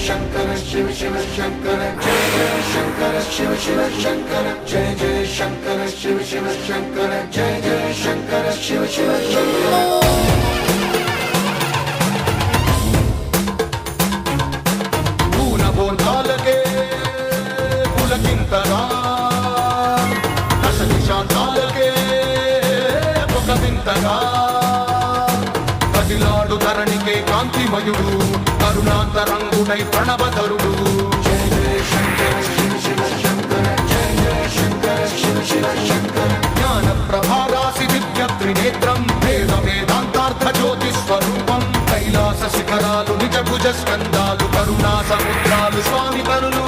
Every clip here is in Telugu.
शंकर शिव शिव शंकर जय जय शंकर शिव शिव शंकर जय जय शंकर शिव शिव शंकर जय जय शंकर शिव शिव शंकर पूर्ण बोधाल के पुलकिंतरा दश निशांताल के पुकविंतरा కదిలాడు ధరణికే కాంతిమయుడు కరుణాంతరంగుడై ప్రణవధరుడు జయ జయ శంకర శివ శివ శంకర జయ జయ శంకర శివ శివ శంకర జ్ఞాన ప్రభారాసి దివ్య త్రినేత్రం వేద వేదాంతార్థ జ్యోతి స్వరూపం కైలాస శిఖరాలు నిజ భుజ స్కందాలు కరుణా సముద్రాలు స్వామి కరులు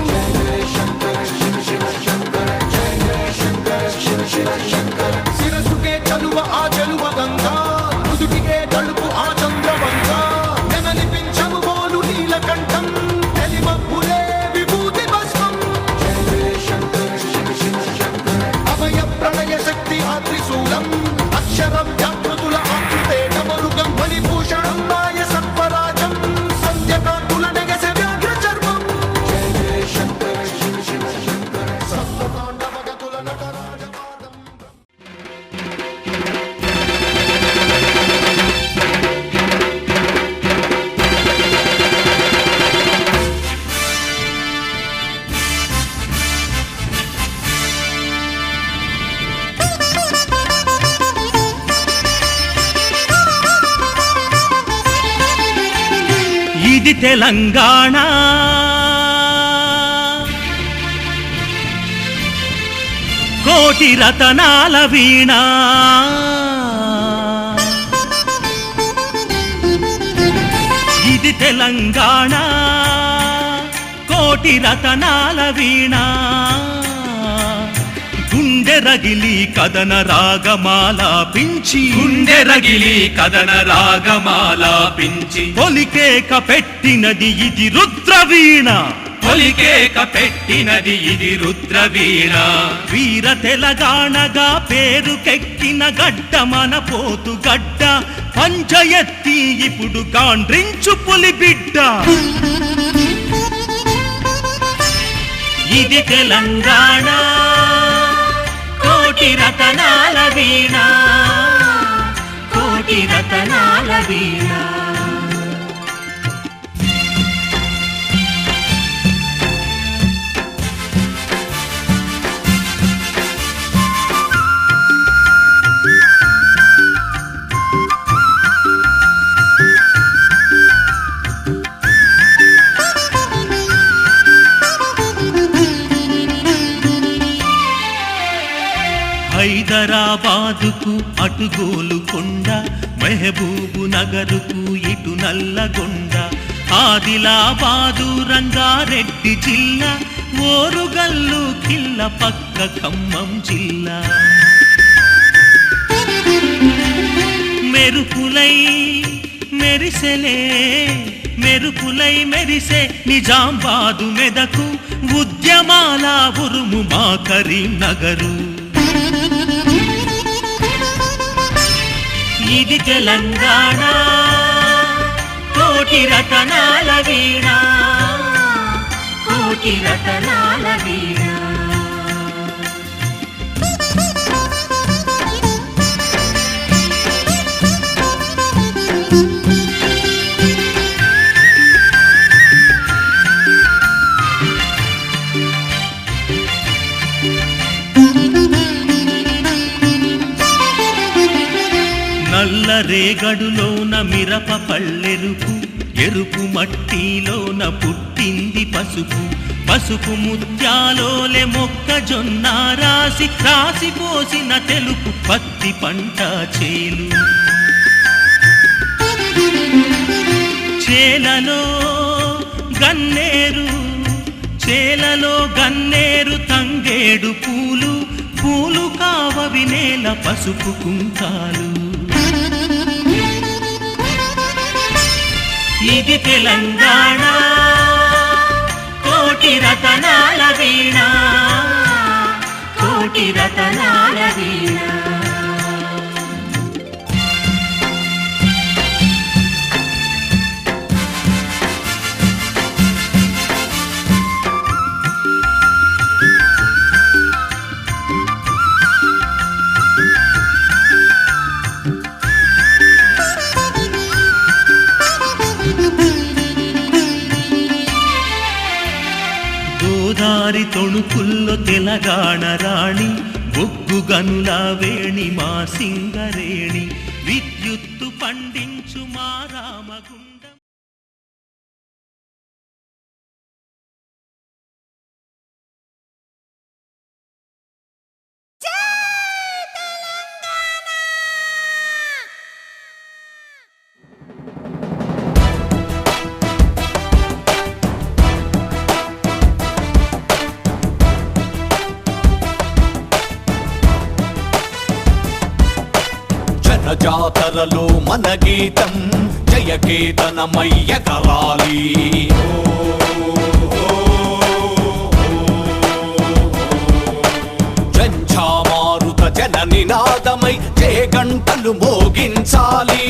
జయ జయ శంకర శివ శివ శంకర జయ జయ శంకర శివ శివ శంకర శిరసుకే చలువ ఆ జలువ గంగా ముదుటికే తలుపు ఆ చంద్రవంగా నెమలిపించము బోలు నీలకంఠం తెలిమప్పులే విభూతి భస్మం జయ జయ శంకర శివ శివ శంకర అభయ ప్రణయ శక్తి ఆ త్రిశూలం అక్షర వ్యాకృతుల ఆకృతేట మరుగం బలిభూషణం మాయ సర్వరాజం సంధ్యకాంతుల నెగస వ్యాఘ్ర చర్మం జయ జయ శంకర శివ శివ శంకర సప్తతాండవగతుల నటరాజపాదం ఇది తెలంగాణ కోటి రతనాల వీణ ఇది తెలంగాణ కోటి రతనాల వీణ గుండె రగిలి కదన రాగమాలాపించి గుండె రగిలి కదన రాగమాలాపించి పొలికేక పెట్టినది ఇది రుద్రవీణ పొలికేక పెట్టినది ఇది రుద్రవీణ వీర తెలంగాణగా పేరుకెక్కిన గడ్డ మన పోతు గడ్డ పంచయత్తి ఇప్పుడు గాండ్రించు పులి బిడ్డ ఇది తెలంగాణ కోటి రతనాల వీణ కోటి రతనాల వీణ హైదరాబాదుకు అటు గోలుకొండ మెహబూబు నగరుకు ఇటు నల్లగొండ ఆదిలాబాదు రంగారెడ్డి జిల్లా ఓరుగల్లు కిల్ల పక్క ఖమ్మం జిల్లా మెరుపులై మెరిసెలే మెరుపులై మెరిసే నిజామాబాదు మెదకు ఉద్యమాల ఉరుము మా కరీంనగరు ఇది తెలంగాణ కోటి రతనాల వీణ కోటి రతనాల వీణ నల్ల రేగడులోన మిరప పళ్ళెరుపు ఎరుపు మట్టిలోన పుట్టింది పసుపు పసుపు ముత్యాలోలే మొక్కజొన్న రాసి రాసిపోసిన తెలుపు పత్తి పంట చేలు చేలలో గన్నేరు చేలలో గన్నేరు తంగేడు పూలు పూలు కావవి నేల పసుపు కుంకాలు ఇది తెలంగాణ కోటి రతనాల వీణ కోటి రతనాల వీణ గోదారి తొణుకుల్లో తెలంగాణ రాణి బొగ్గు గనుల వేణి మా సింగరేణి విద్యుత్తు పండించు మా రామగుండం. జాతరలో మన గీతం జయకేతనమయ్యగరాలి. జంఝామారుత జన నినాదమై జయగంటలు మోగించాలి.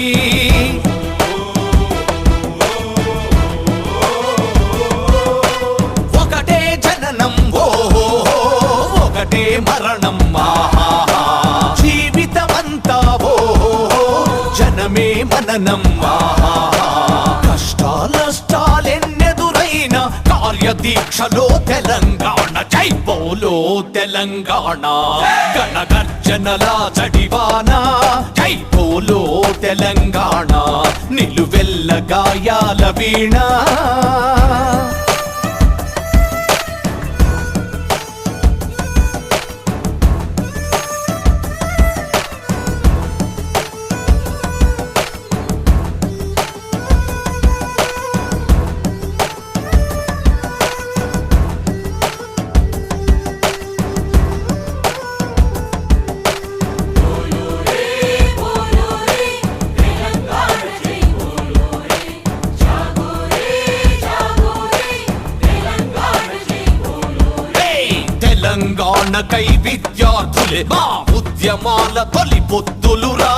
ఒకటే జననం ఓహో ఒకటే మరణం జనమే మననం. కష్టాలెన్నెదురైన కార్యదీక్షలో తెలంగాణ జై బోలో తెలంగాణ. గణగర్జనల జడివాన జై బోలో తెలంగాణ. నిలువెల్ల గాయాల వీణ తెలంగాణకై విద్యార్థులే మా ఉద్యమాల తొలి పొత్తులురా.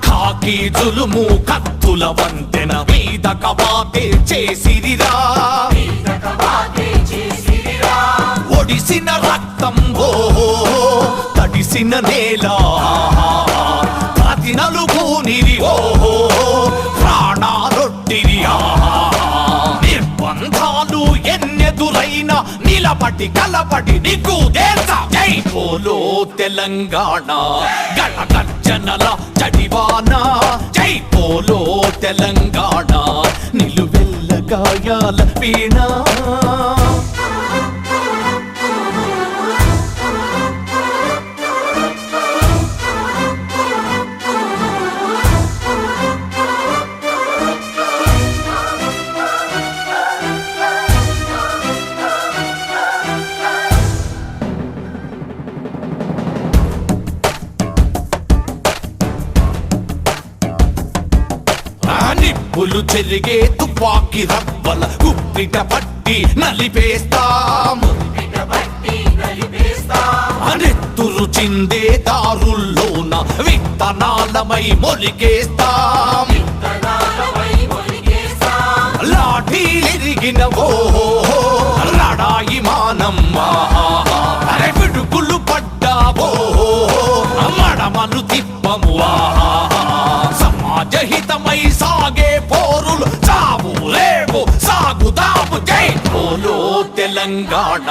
ఖాకీ జులుము కత్తుల వంతెన మీద కవాతే చేసిరిరా. ఒడిసిన రక్తం ఓహో తడిసిన నేల ప్రతి నలుగునిరి ఓహో ప్రాణాలొట్టిరి. నిర్బంధాలు ఎన్నెదురైనా నిలబడి కలబడి నీకు దేశ జై బోలో తెలంగాణ. గణగర్జనల జడివాన జై బోలో తెలంగాణ. నిలువెల్ల గాయాల వీణ నిప్పులు చెరిగే తుపాకి రవ్వల గుప్పిట పట్టి నలిపేస్తాం. నెత్తురు చిందే దారుల్లోన విత్తనాలమై మొలికేస్తాం. లాఠీలిరిగిన ఓహో లడాయి మానం అరే పిడుగులు పడ్డావో మడమలు తిప్పము. సమాజహితమై సాగే పోరులు చావు రేపు సాగుదాము జై బోలో తెలంగాణ.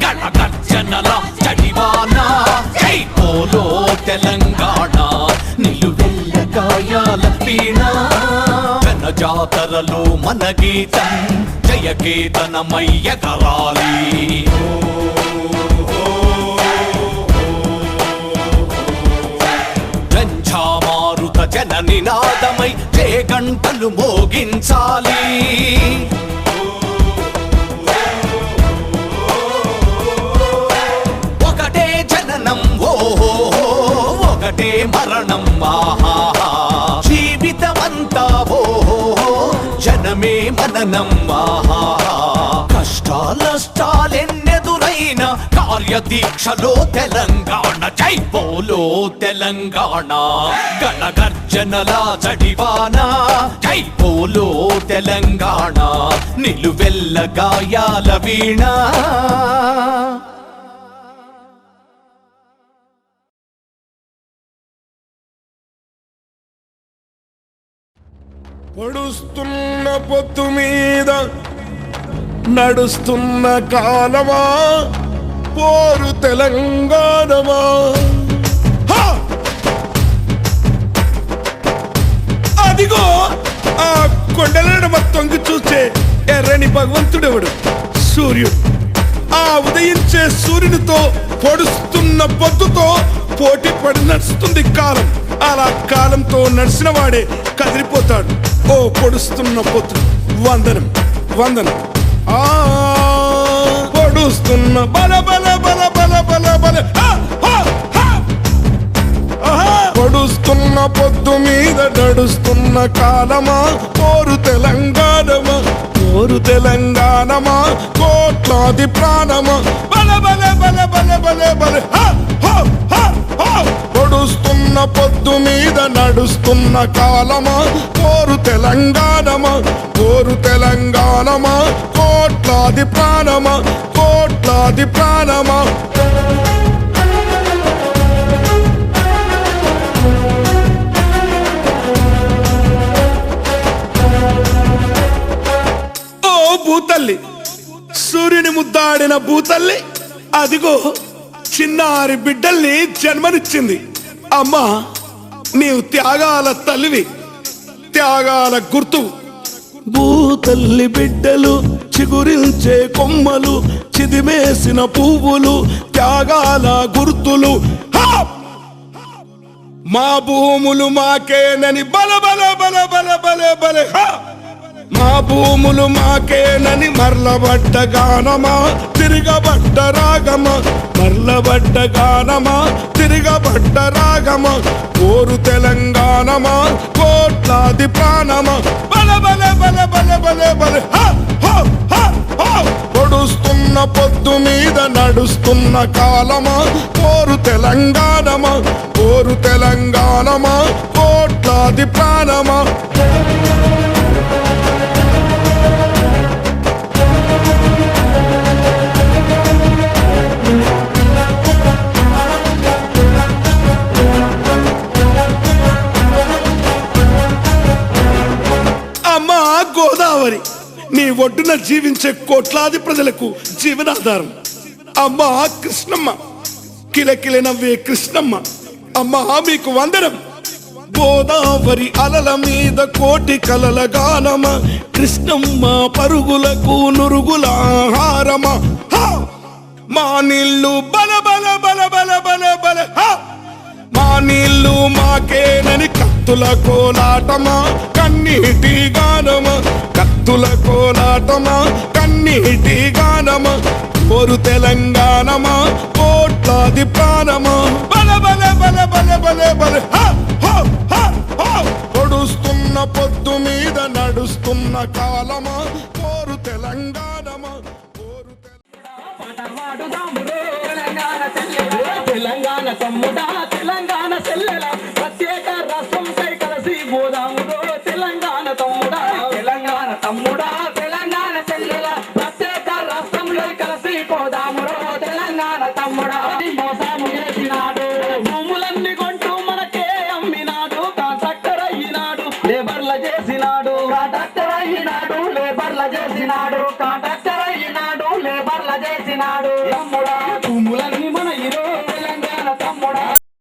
గణగర్జనల జడివాన జై బోలో తెలంగాణ. నిలువెల్ల గాయాల వీణ జనజాతరలో మన గీతం జయకేతనమయ్యగరాలి. జంఝామారుత జన నినాదమై జయగంటలు మోగించాలి. ఒకటే జననం ఓహో ఒకటే మరణం. జీవితమంతా ఓహో జనమే మననం. కష్టాలెన్నెదురైన కార్యదీక్షలో తెలంగాణ జై బోలో తెలంగాణ. గణగర్జనల జడివాన జై బోలో తెలంగాణ. నిలువెల్ల గాయాల వీణ పొడుస్తున్న పొత్తు మీద నడుస్తున్న కాలమా పోరు తెలంగాణమా. అదిగో ఆ కొండలను మొత్తంకి చూసే ఎర్రని భగవంతుడెవడు? సూర్యుడు. ఆ ఉదయించే సూర్యునితో పొడుస్తున్న పొద్దుతో పోటీ పడి నడుస్తుంది కాలం. అలా కాలంతో నడిచిన వాడే కదిలిపోతాడు. ఓ పొడుస్తున్న పొద్దు వందనం వందనం. పొడుస్తున్న బల బల బల బల బల బల పొడుస్తున్న పొద్దు మీద నడుస్తున్న కాలమా పోరు తెలంగాణమా. పోరు తెలంగాణమా కోట్లాది ప్రాణమా. బల బల బల బల బల బల పొడుస్తున్న పొద్దు మీద నడుస్తున్న కాలమా పోరు తెలంగాణమా. పోరు తెలంగాణమా కోట్లాది ప్రాణమా. కోట్లాది ప్రాణమా. ఓ భూతల్లి, సూర్యుని ముద్దాడిన భూతల్లి అదిగో చిన్నారి బిడ్డల్ని జన్మనిచ్చింది. అమ్మా, నీవు త్యాగాల తల్లివి, త్యాగాల గుర్తు. భూతల్లి బిడ్డలు చిగురించే కొమ్మలు, చిదిమేసిన పువ్వులు, త్యాగాల గుర్తులు. మా భూములు మాకేనని బల బల బల బల బల బల. మా భూములు మాకేనని మర్లబడ్డ గానమా తిరగబడ్డ రాగమా. మర్లబడ్డ గానమా తిరగబడ్డ రాగమా. కోరు తెలంగాణమా కోట్లాది ప్రాణమా. బల బల బల బల బల బల. పొడుస్తున్న పొద్దు మీద నడుస్తున్న కాలమా కోరు తెలంగాణమా. కోరు తెలంగాణమా కోట్లాది ప్రాణమా. అమ్మా గోదావరి, నీ ఒడ్డున జీవించే కోట్లాది ప్రజలకు జీవనాధారం. అమ్మా కృష్ణమ్మ, కిలకిల నవ్వే కృష్ణమ్మ. అమ్మా మీకు వందనం. గోదావరి అలల మీద కోటి కలల గానమ. కృష్ణమ్మ పరుగులకు నురుగుల ఆహారమా. మా నీళ్ళు బల బల బల బల బల బల. మా నీళ్ళు మాకేనని కత్తుల కోలాటమా కన్నీటి గానమా. కత్తుల కోలాటమా కన్నీటి గానమా. కోరు తెలంగాణమా కోట్లాది ప్రాణమా. బల బల బల బల బల బల. పొడుస్తున్న పొద్దు మీద నడుస్తున్న కాలమా కోరు తెలంగాణమా. కోరు తెలంగాణ తమ్ముడా, తెలంగాణ చెల్లెల ప్రత్యేక రాష్ట్రంపై కలిసి పోదామురో. తెలంగాణ తమ్ముడా, తెలంగాణ తమ్ముడా, తెలంగాణ చెల్లెల ప్రత్యేక రాష్ట్రంలో కలిసి పోదామురో. తెలంగాణ తమ్ముడా, మోసాము చేసినాడు, భూములన్నీ కొంటూ మనకే అమ్మినాడు. కాంట్రాక్టర్ అయినాడు, లేబర్ల చేసినాడు. కాంట్రాక్టర్ అయినాడు, లేబర్ల చేసినాడు. కాంట్రాక్టర్ అయినాడు, లేబర్ల చేసినాడు.